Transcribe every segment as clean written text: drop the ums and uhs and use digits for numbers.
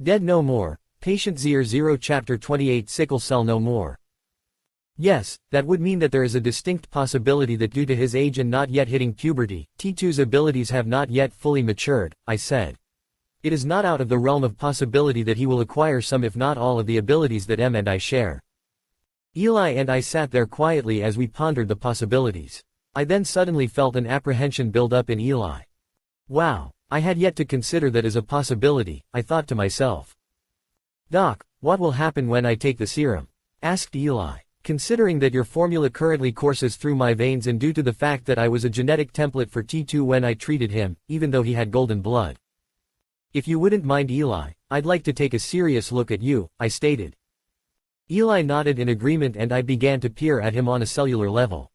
Dead no more. Patient Zer0 Chapter 28 Sickle Cell no more. Yes, that would mean that there is a distinct possibility that due to his age and not yet hitting puberty, T2's abilities have not yet fully matured, I said. It is not out of the realm of possibility that he will acquire some if not all of the abilities that M and I share. Eli and I sat there quietly as we pondered the possibilities. I then suddenly felt an apprehension build up in Eli. Wow, I had yet to consider that as a possibility, I thought to myself. Doc, what will happen when I take the serum? Asked Eli. Considering that your formula currently courses through my veins and due to the fact that I was a genetic template for T2 when I treated him, even though he had golden blood. If you wouldn't mind Eli, I'd like to take a serious look at you, I stated. Eli nodded in agreement and I began to peer at him on a cellular level.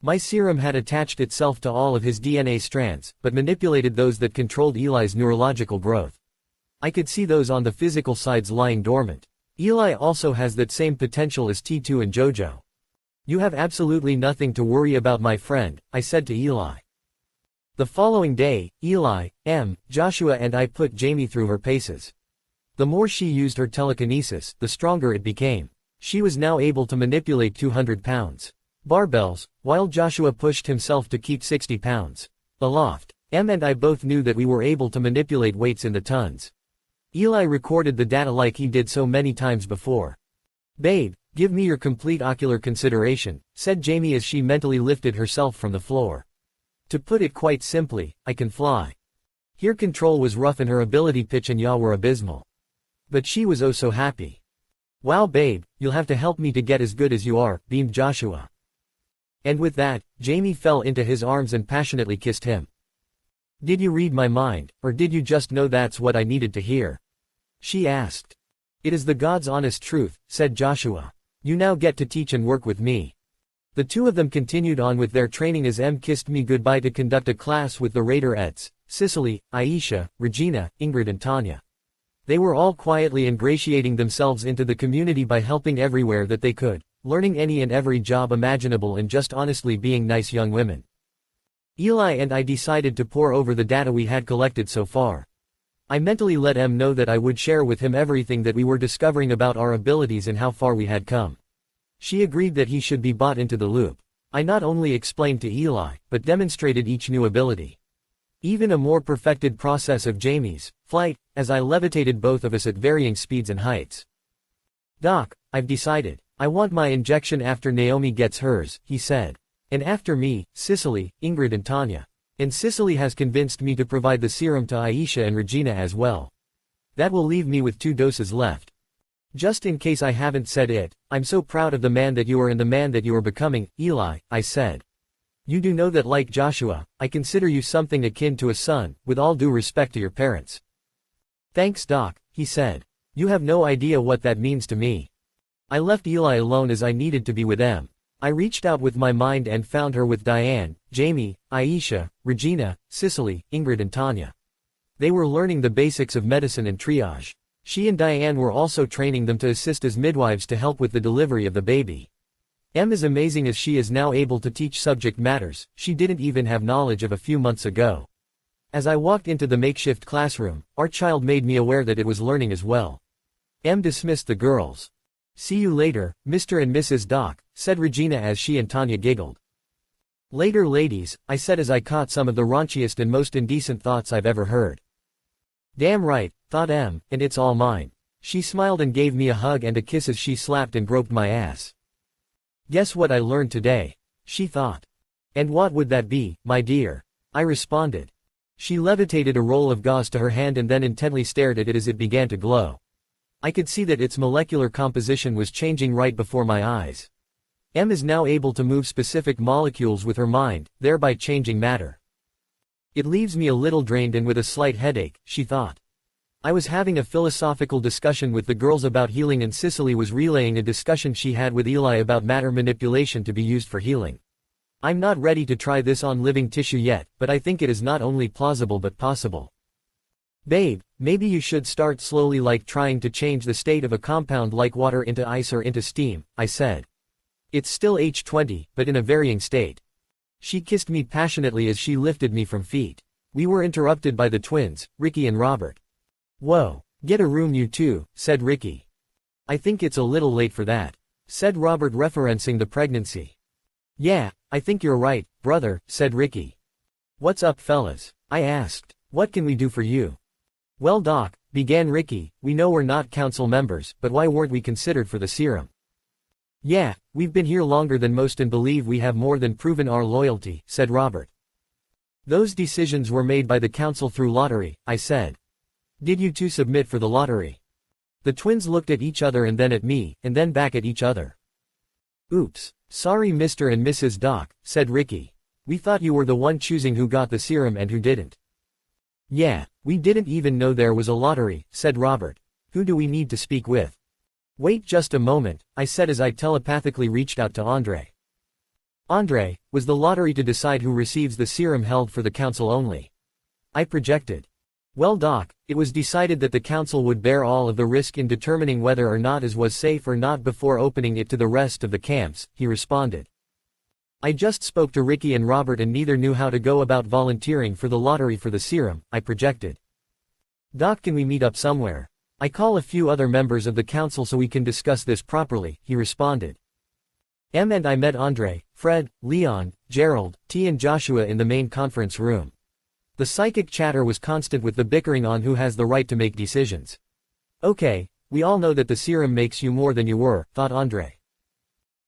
My serum had attached itself to all of his DNA strands, but manipulated those that controlled Eli's neurological growth. I could see those on the physical sides lying dormant. Eli also has that same potential as T2 and JoJo. You have absolutely nothing to worry about, my friend, I said to Eli. The following day, Eli, M, Joshua and I put Jamie through her paces. The more she used her telekinesis, the stronger it became. She was now able to manipulate 200 pounds. Barbells, while Joshua pushed himself to keep 60 pounds. Aloft, M and I both knew that we were able to manipulate weights in the tons. Eli recorded the data like he did so many times before. Babe, give me your complete ocular consideration, said Jamie as she mentally lifted herself from the floor. To put it quite simply, I can fly. Here control was rough and her ability pitch and yaw were abysmal. But she was oh so happy. Wow babe, you'll have to help me to get as good as you are, beamed Joshua. And with that, Jamie fell into his arms and passionately kissed him. Did you read my mind, or did you just know that's what I needed to hear? She asked. It is the God's honest truth, said Joshua. You now get to teach and work with me. The two of them continued on with their training as M kissed me goodbye to conduct a class with the Raiderettes, Cicely, Aisha, Regina, Ingrid and Tanya. They were all quietly ingratiating themselves into the community by helping everywhere that they could, learning any and every job imaginable and just honestly being nice young women. Eli and I decided to pore over the data we had collected so far. I mentally let M know that I would share with him everything that we were discovering about our abilities and how far we had come. She agreed that he should be brought into the loop. I not only explained to Eli, but demonstrated each new ability. Even a more perfected process of Jamie's flight, as I levitated both of us at varying speeds and heights. Doc, I've decided. I want my injection after Naomi gets hers, he said. And after me, Cicely, Ingrid and Tanya. And Cicely has convinced me to provide the serum to Aisha and Regina as well. That will leave me with 2 doses left. Just in case I haven't said it, I'm so proud of the man that you are and the man that you are becoming, Eli, I said. You do know that like Joshua, I consider you something akin to a son, with all due respect to your parents. Thanks Doc, he said. You have no idea what that means to me. I left Eli alone as I needed to be with M. I reached out with my mind and found her with Diane, Jamie, Aisha, Regina, Cicely, Ingrid and Tanya. They were learning the basics of medicine and triage. She and Diane were also training them to assist as midwives to help with the delivery of the baby. M is amazing as she is now able to teach subject matters she didn't even have knowledge of a few months ago. As I walked into the makeshift classroom, our child made me aware that it was learning as well. M dismissed the girls. See you later, Mr. and Mrs. Doc, said Regina as she and Tanya giggled. Later ladies, I said as I caught some of the raunchiest and most indecent thoughts I've ever heard. Damn right, thought M, and it's all mine. She smiled and gave me a hug and a kiss as she slapped and groped my ass. Guess what I learned today? She thought. And what would that be, my dear? I responded. She levitated a roll of gauze to her hand and then intently stared at it as it began to glow. I could see that its molecular composition was changing right before my eyes. M is now able to move specific molecules with her mind, thereby changing matter. It leaves me a little drained and with a slight headache, she thought. I was having a philosophical discussion with the girls about healing and Cicely was relaying a discussion she had with Eli about matter manipulation to be used for healing. I'm not ready to try this on living tissue yet, but I think it is not only plausible but possible. Babe, maybe you should start slowly like trying to change the state of a compound like water into ice or into steam, I said. It's still H20, but in a varying state. She kissed me passionately as she lifted me from feet. We were interrupted by the twins, Ricky and Robert. Whoa. Get a room you two, said Ricky. I think it's a little late for that, said Robert, referencing the pregnancy. Yeah, I think you're right, brother, said Ricky. What's up, fellas? I asked. What can we do for you? Well, Doc, began Ricky, we know we're not council members, but why weren't we considered for the serum? Yeah, we've been here longer than most and believe we have more than proven our loyalty, said Robert. Those decisions were made by the council through lottery, I said. Did you two submit for the lottery? The twins looked at each other and then at me, and then back at each other. Oops. Sorry, Mr. and Mrs. Doc, said Ricky. We thought you were the one choosing who got the serum and who didn't. Yeah, we didn't even know there was a lottery, said Robert. Who do we need to speak with? Wait just a moment, I said as I telepathically reached out to Andre. Andre, was the lottery to decide who receives the serum held for the council only? I projected. Well, Doc, it was decided that the council would bear all of the risk in determining whether or not it was safe or not before opening it to the rest of the camps, he responded. I just spoke to Ricky and Robert and neither knew how to go about volunteering for the lottery for the serum, I projected. Doc, can we meet up somewhere? I call a few other members of the council so we can discuss this properly, he responded. And I met Andre, Fred, Leon, Gerald, T and Joshua in the main conference room. The psychic chatter was constant with the bickering on who has the right to make decisions. Okay, we all know that the serum makes you more than you were, thought Andre.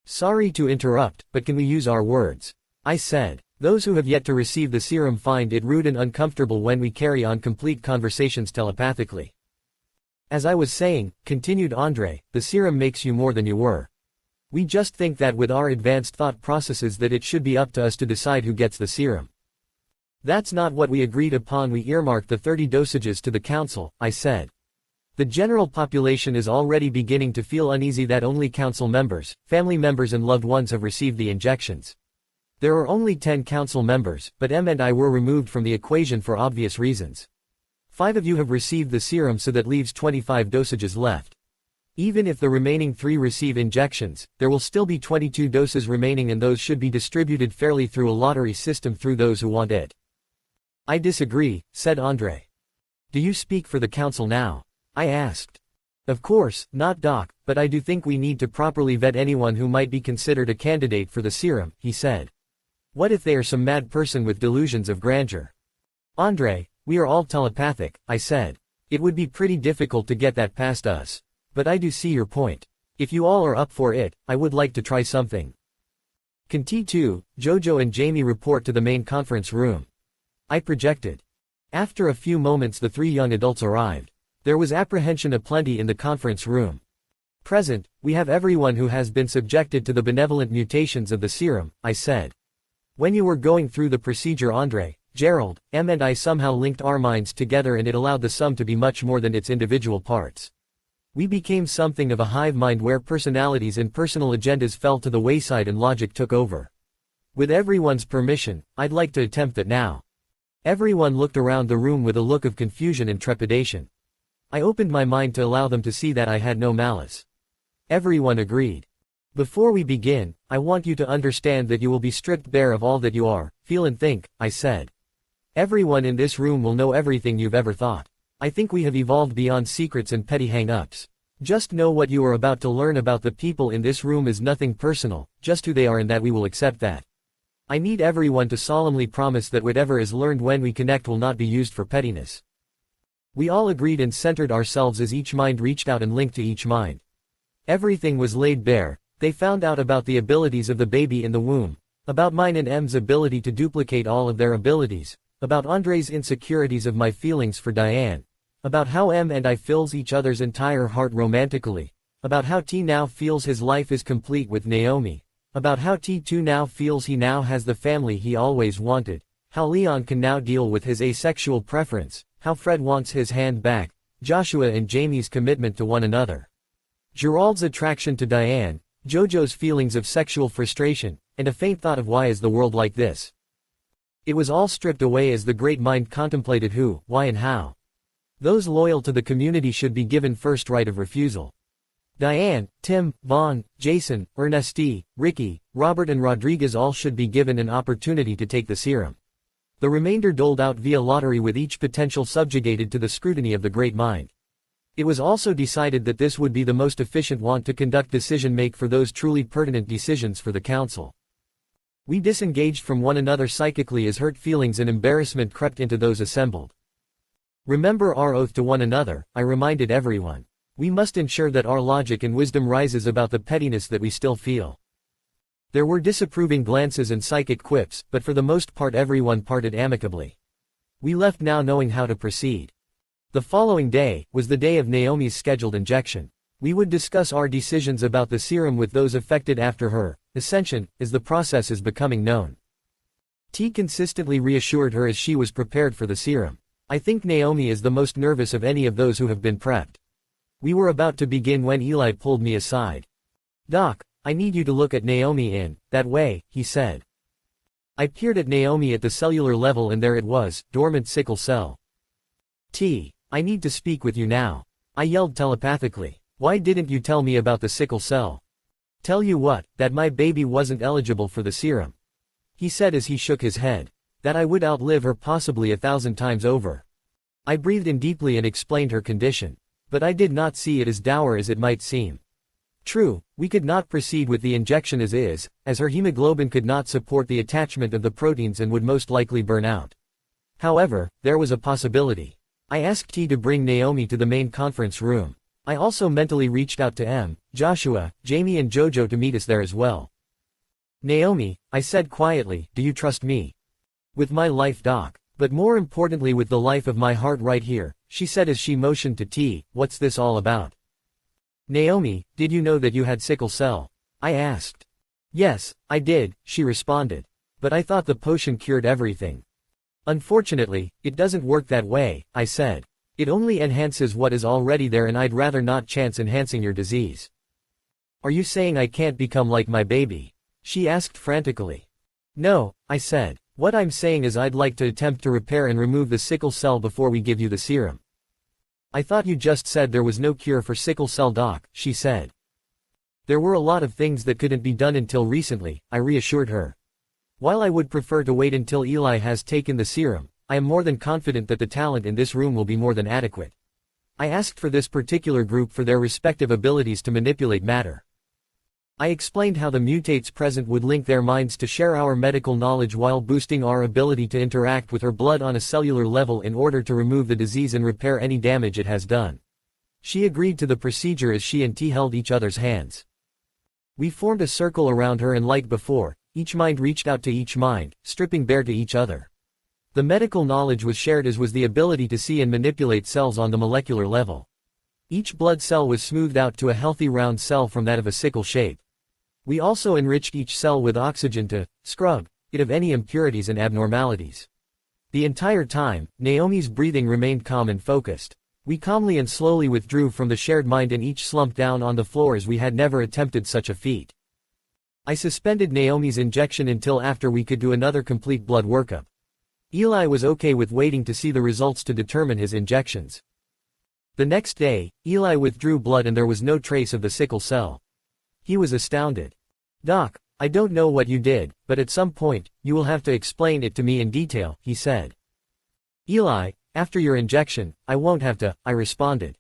Sorry to interrupt, but can we use our words? I said. Those who have yet to receive the serum find it rude and uncomfortable when we carry on complete conversations telepathically. As I was saying, continued Andre, the serum makes you more than you were. We just think that with our advanced thought processes that it should be up to us to decide who gets the serum. That's not what we agreed upon. We earmarked the 30 dosages to the council, I said. The general population is already beginning to feel uneasy that only council members, family members and loved ones have received the injections. There are only 10 council members, but M and I were removed from the equation for obvious reasons. 5 of you have received the serum, so that leaves 25 dosages left. Even if the remaining 3 receive injections, there will still be 22 doses remaining and those should be distributed fairly through a lottery system through those who want it. I disagree, said Andre. Do you speak for the council now? I asked. Of course, not Doc, but I do think we need to properly vet anyone who might be considered a candidate for the serum, he said. What if they are some mad person with delusions of grandeur? Andre, we are all telepathic, I said. It would be pretty difficult to get that past us. But I do see your point. If you all are up for it, I would like to try something. Can T2, Jojo and Jamie report to the main conference room? I projected. After a few moments the 3 young adults arrived. There was apprehension aplenty in the conference room. Present, we have everyone who has been subjected to the benevolent mutations of the serum, I said. When you were going through the procedure, Andre, Gerald, M and I somehow linked our minds together and it allowed the sum to be much more than its individual parts. We became something of a hive mind where personalities and personal agendas fell to the wayside and logic took over. With everyone's permission, I'd like to attempt that now. Everyone looked around the room with a look of confusion and trepidation. I opened my mind to allow them to see that I had no malice. Everyone agreed. Before we begin, I want you to understand that you will be stripped bare of all that you are, feel and think, I said. Everyone in this room will know everything you've ever thought. I think we have evolved beyond secrets and petty hang-ups. Just know what you are about to learn about the people in this room is nothing personal, just who they are and that we will accept that. I need everyone to solemnly promise that whatever is learned when we connect will not be used for pettiness. We all agreed and centered ourselves as each mind reached out and linked to each mind. Everything was laid bare. They found out about the abilities of the baby in the womb, about mine and M's ability to duplicate all of their abilities, about Andre's insecurities of my feelings for Diane, about how M and I fills each other's entire heart romantically, about how T now feels his life is complete with Naomi, about how T2 now feels he now has the family he always wanted, how Leon can now deal with his asexual preference, how Fred wants his hand back, Joshua and Jamie's commitment to one another, Gerald's attraction to Diane, Jojo's feelings of sexual frustration, and a faint thought of why is the world like this. It was all stripped away as the great mind contemplated who, why and how. Those loyal to the community should be given first right of refusal. Diane, Tim, Vaughn, Jason, Ernesti, Ricky, Robert and Rodriguez all should be given an opportunity to take the serum. The remainder doled out via lottery with each potential subjugated to the scrutiny of the great mind. It was also decided that this would be the most efficient want to conduct decision-make for those truly pertinent decisions for the council. We disengaged from one another psychically as hurt feelings and embarrassment crept into those assembled. Remember our oath to one another, I reminded everyone. We must ensure that our logic and wisdom rises about the pettiness that we still feel. There were disapproving glances and psychic quips, but for the most part everyone parted amicably. We left now knowing how to proceed. The following day was the day of Naomi's scheduled injection. We would discuss our decisions about the serum with those affected after her ascension, as the process is becoming known. T consistently reassured her as she was prepared for the serum. I think Naomi is the most nervous of any of those who have been prepped. We were about to begin when Eli pulled me aside. Doc, I need you to look at Naomi in that way, he said. I peered at Naomi at the cellular level and there it was, dormant sickle cell. T. I need to speak with you now. I yelled telepathically. Why didn't you tell me about the sickle cell? Tell you what, that my baby wasn't eligible for the serum. He said as he shook his head. That I would outlive her possibly 1,000 times over. I breathed in deeply and explained her condition. But I did not see it as dour as it might seem. True, we could not proceed with the injection as is, as her hemoglobin could not support the attachment of the proteins and would most likely burn out. However, there was a possibility. I asked T to bring Naomi to the main conference room. I also mentally reached out to M, Joshua, Jamie and Jojo to meet us there as well. Naomi, I said quietly, do you trust me? With my life, Doc. But more importantly with the life of my heart right here, she said as she motioned to T, what's this all about? Naomi, did you know that you had sickle cell? I asked. Yes, I did, she responded. But I thought the potion cured everything. Unfortunately, it doesn't work that way, I said. It only enhances what is already there and I'd rather not chance enhancing your disease. Are you saying I can't become like my baby? She asked frantically. No, I said. What I'm saying is I'd like to attempt to repair and remove the sickle cell before we give you the serum. I thought you just said there was no cure for sickle cell, Doc, she said. There were a lot of things that couldn't be done until recently, I reassured her. While I would prefer to wait until Eli has taken the serum, I am more than confident that the talent in this room will be more than adequate. I asked for this particular group for their respective abilities to manipulate matter. I explained how the mutates present would link their minds to share our medical knowledge while boosting our ability to interact with her blood on a cellular level in order to remove the disease and repair any damage it has done. She agreed to the procedure as she and T held each other's hands. We formed a circle around her and like before, each mind reached out to each mind, stripping bare to each other. The medical knowledge was shared as was the ability to see and manipulate cells on the molecular level. Each blood cell was smoothed out to a healthy round cell from that of a sickle shape. We also enriched each cell with oxygen to scrub it of any impurities and abnormalities. The entire time, Naomi's breathing remained calm and focused. We calmly and slowly withdrew from the shared mind and each slumped down on the floor as we had never attempted such a feat. I suspended Naomi's injection until after we could do another complete blood workup. Eli was okay with waiting to see the results to determine his injections. The next day, Eli withdrew blood and there was no trace of the sickle cell. He was astounded. Doc, I don't know what you did, but at some point, you will have to explain it to me in detail, he said. Eli, after your injection, I won't have to, I responded.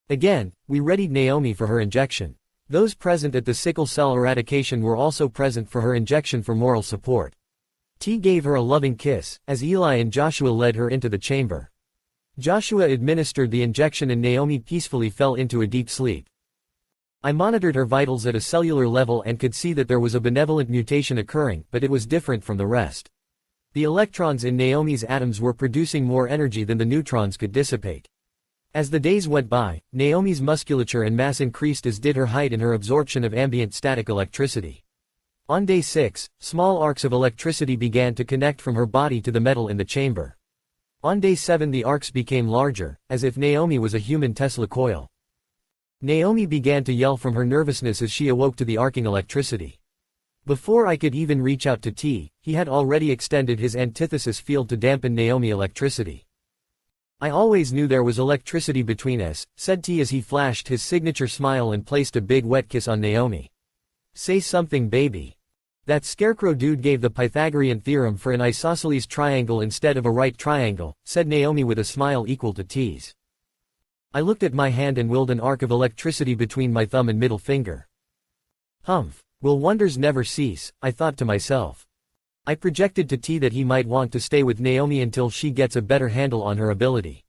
Again, we readied Naomi for her injection. Those present at the sickle cell eradication were also present for her injection for moral support. T gave her a loving kiss, as Eli and Joshua led her into the chamber. Joshua administered the injection and Naomi peacefully fell into a deep sleep. I monitored her vitals at a cellular level and could see that there was a benevolent mutation occurring, but it was different from the rest. The electrons in Naomi's atoms were producing more energy than the neutrons could dissipate. As the days went by, Naomi's musculature and mass increased as did her height and her absorption of ambient static electricity. On day 6, small arcs of electricity began to connect from her body to the metal in the chamber. On day 7 the arcs became larger, as if Naomi was a human Tesla coil. Naomi began to yell from her nervousness as she awoke to the arcing electricity. Before I could even reach out to T, he had already extended his antithesis field to dampen Naomi electricity. I always knew there was electricity between us, said T as he flashed his signature smile and placed a big wet kiss on Naomi. Say something, baby. That scarecrow dude gave the Pythagorean theorem for an isosceles triangle instead of a right triangle, said Naomi with a smile equal to T's. I looked at my hand and willed an arc of electricity between my thumb and middle finger. Humph. Will wonders never cease, I thought to myself. I projected to T that he might want to stay with Naomi until she gets a better handle on her ability.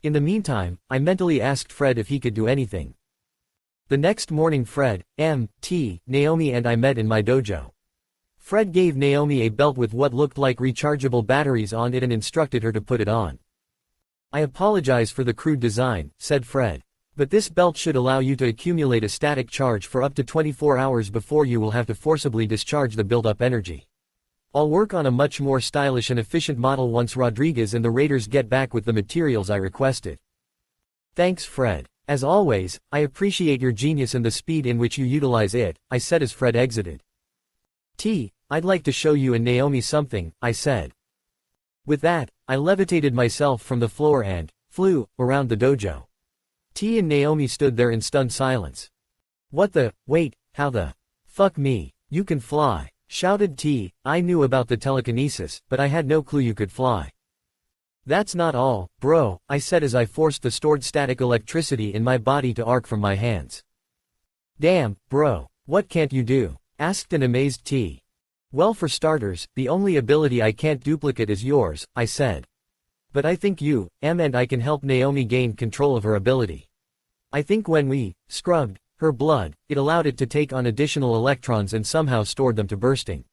In the meantime, I mentally asked Fred if he could do anything. The next morning Fred, T, Naomi and I met in my dojo. Fred gave Naomi a belt with what looked like rechargeable batteries on it and instructed her to put it on. I apologize for the crude design, said Fred. But this belt should allow you to accumulate a static charge for up to 24 hours before you will have to forcibly discharge the build-up energy. I'll work on a much more stylish and efficient model once Rodriguez and the Raiders get back with the materials I requested. Thanks Fred. As always, I appreciate your genius and the speed in which you utilize it, I said as Fred exited. I'd like to show you and Naomi something, I said. With that, I levitated myself from the floor and flew around the dojo. T and Naomi stood there in stunned silence. What the, wait, how the fuck me, you can fly, shouted T. I knew about the telekinesis, but I had no clue you could fly. That's not all, bro, I said as I forced the stored static electricity in my body to arc from my hands. Damn, bro, what can't you do? Asked an amazed T. Well, for starters, the only ability I can't duplicate is yours, I said. But I think you, and I can help Naomi gain control of her ability. I think when we scrubbed her blood, it allowed it to take on additional electrons and somehow stored them to bursting.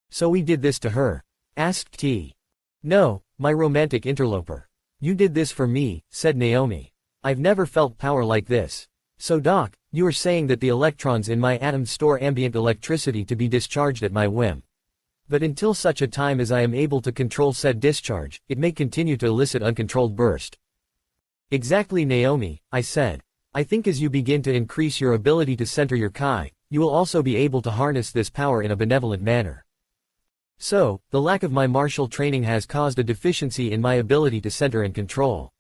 So we did this to her? Asked T. No, my romantic interloper. You did this for me, said Naomi. I've never felt power like this. So Doc, you are saying that the electrons in my atoms store ambient electricity to be discharged at my whim. But until such a time as I am able to control said discharge, it may continue to elicit uncontrolled burst. Exactly Naomi, I said. I think as you begin to increase your ability to center your Kai, you will also be able to harness this power in a benevolent manner. So, the lack of my martial training has caused a deficiency in my ability to center and control.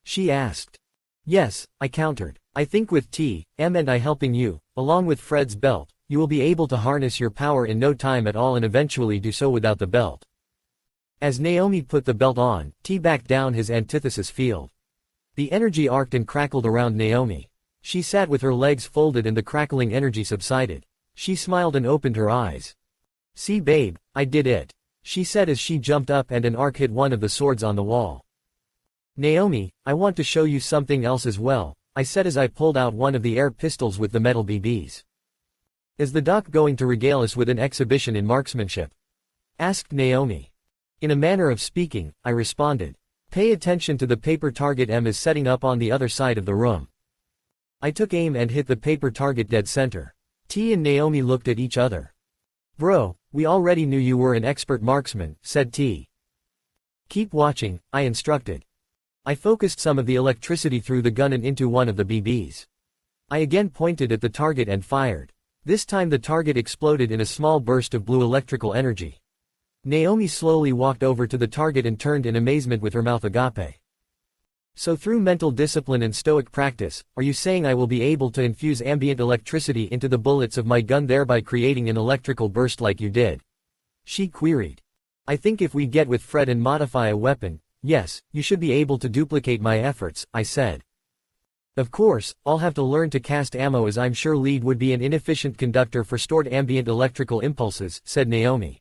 She asked. Yes, I countered. I think with T, and I helping you, along with Fred's belt, you will be able to harness your power in no time at all and eventually do so without the belt. As Naomi put the belt on, T backed down his antithesis field. The energy arced and crackled around Naomi. She sat with her legs folded and the crackling energy subsided. She smiled and opened her eyes. See babe, I did it, she said as she jumped up and an arc hit one of the swords on the wall. Naomi, I want to show you something else as well, I said as I pulled out one of the air pistols with the metal BBs. Is the doc going to regale us with an exhibition in marksmanship? Asked Naomi. In a manner of speaking, I responded. Pay attention to the paper target M is setting up on the other side of the room. I took aim and hit the paper target dead center. T and Naomi looked at each other. Bro, we already knew you were an expert marksman, said T. Keep watching, I instructed. I focused some of the electricity through the gun and into one of the BBs. I again pointed at the target and fired. This time the target exploded in a small burst of blue electrical energy. Naomi slowly walked over to the target and turned in amazement with her mouth agape. So through mental discipline and stoic practice, are you saying I will be able to infuse ambient electricity into the bullets of my gun thereby creating an electrical burst like you did? She queried. I think if we get with Fred and modify a weapon, yes, you should be able to duplicate my efforts, I said. Of course, I'll have to learn to cast ammo as I'm sure lead would be an inefficient conductor for stored ambient electrical impulses, said Naomi.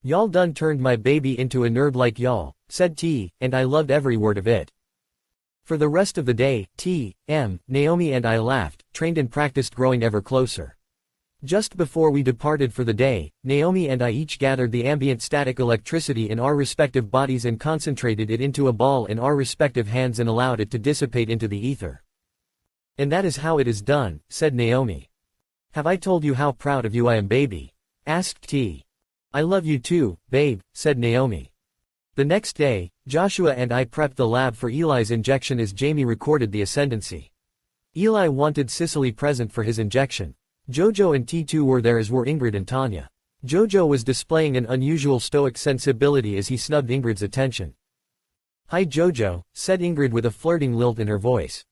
Y'all done turned my baby into a nerd like y'all, said T, and I loved every word of it. For the rest of the day, Naomi and I laughed, trained and practiced growing ever closer. Just before we departed for the day, Naomi and I each gathered the ambient static electricity in our respective bodies and concentrated it into a ball in our respective hands and allowed it to dissipate into the ether. And that is how it is done, said Naomi. Have I told you how proud of you I am, baby? Asked T. I love you too, babe, said Naomi. The next day, Joshua and I prepped the lab for Eli's injection as Jamie recorded the ascendancy. Eli wanted Cicely present for his injection. Jojo and T2 were there as were Ingrid and Tanya. Jojo was displaying an unusual stoic sensibility as he snubbed Ingrid's attention. Hi Jojo, said Ingrid with a flirting lilt in her voice.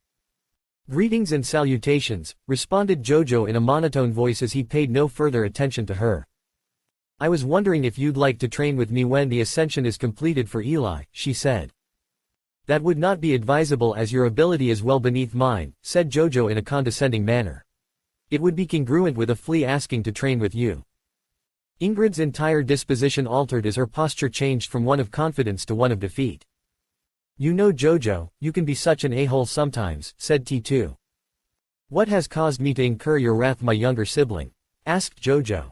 Greetings and salutations, responded Jojo in a monotone voice as he paid no further attention to her. I was wondering if you'd like to train with me when the ascension is completed for Eli, she said. That would not be advisable as your ability is well beneath mine, said Jojo in a condescending manner. It would be congruent with a flea asking to train with you. Ingrid's entire disposition altered as her posture changed from one of confidence to one of defeat. You know Jojo, you can be such an a-hole sometimes, said T2. What has caused me to incur your wrath, my younger sibling? Asked Jojo.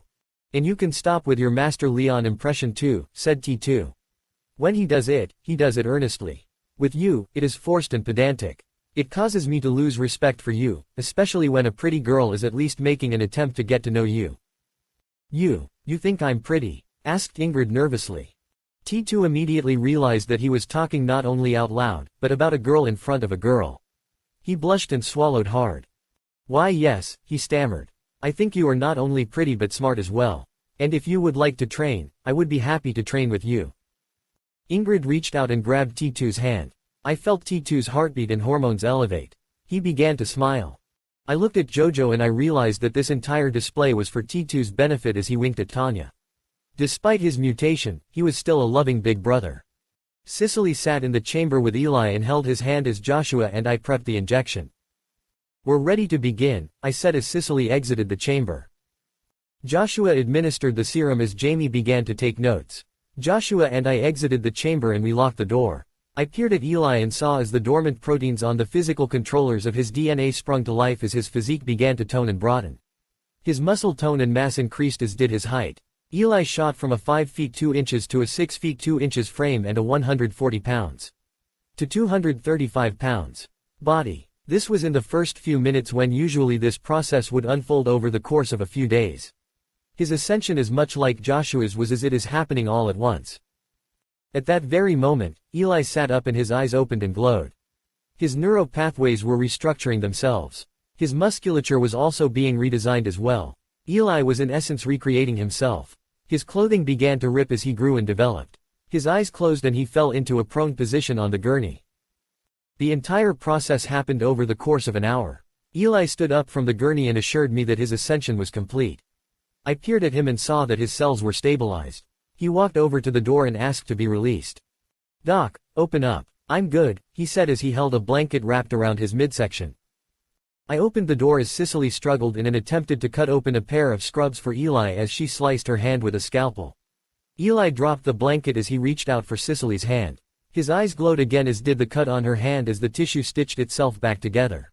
And you can stop with your Master Leon impression too, said T2. When he does it earnestly. With you, it is forced and pedantic. It causes me to lose respect for you, especially when a pretty girl is at least making an attempt to get to know you. You think I'm pretty? Asked Ingrid nervously. T2 immediately realized that he was talking not only out loud, but about a girl in front of a girl. He blushed and swallowed hard. Why yes, he stammered. I think you are not only pretty but smart as well. And if you would like to train, I would be happy to train with you. Ingrid reached out and grabbed T2's hand. I felt T2's heartbeat and hormones elevate. He began to smile. I looked at Jojo and I realized that this entire display was for T2's benefit as he winked at Tanya. Despite his mutation, he was still a loving big brother. Cicely sat in the chamber with Eli and held his hand as Joshua and I prepped the injection. We're ready to begin, I said as Cicely exited the chamber. Joshua administered the serum as Jamie began to take notes. Joshua and I exited the chamber and we locked the door. I peered at Eli and saw as the dormant proteins on the physical controllers of his DNA sprung to life as his physique began to tone and broaden. His muscle tone and mass increased as did his height. Eli shot from a 5 feet 2 inches to a 6 feet 2 inches frame and a 140 pounds to 235 pounds body. This was in the first few minutes when usually this process would unfold over the course of a few days. His ascension is much like Joshua's was as it is happening all at once. At that very moment, Eli sat up and his eyes opened and glowed. His neural pathways were restructuring themselves. His musculature was also being redesigned as well. Eli was in essence recreating himself. His clothing began to rip as he grew and developed. His eyes closed and he fell into a prone position on the gurney. The entire process happened over the course of an hour. Eli stood up from the gurney and assured me that his ascension was complete. I peered at him and saw that his cells were stabilized. He walked over to the door and asked to be released. Doc, open up. I'm good, he said as he held a blanket wrapped around his midsection. I opened the door as Cicely struggled in and attempted to cut open a pair of scrubs for Eli as she sliced her hand with a scalpel. Eli dropped the blanket as he reached out for Cicely's hand. His eyes glowed again as did the cut on her hand as the tissue stitched itself back together.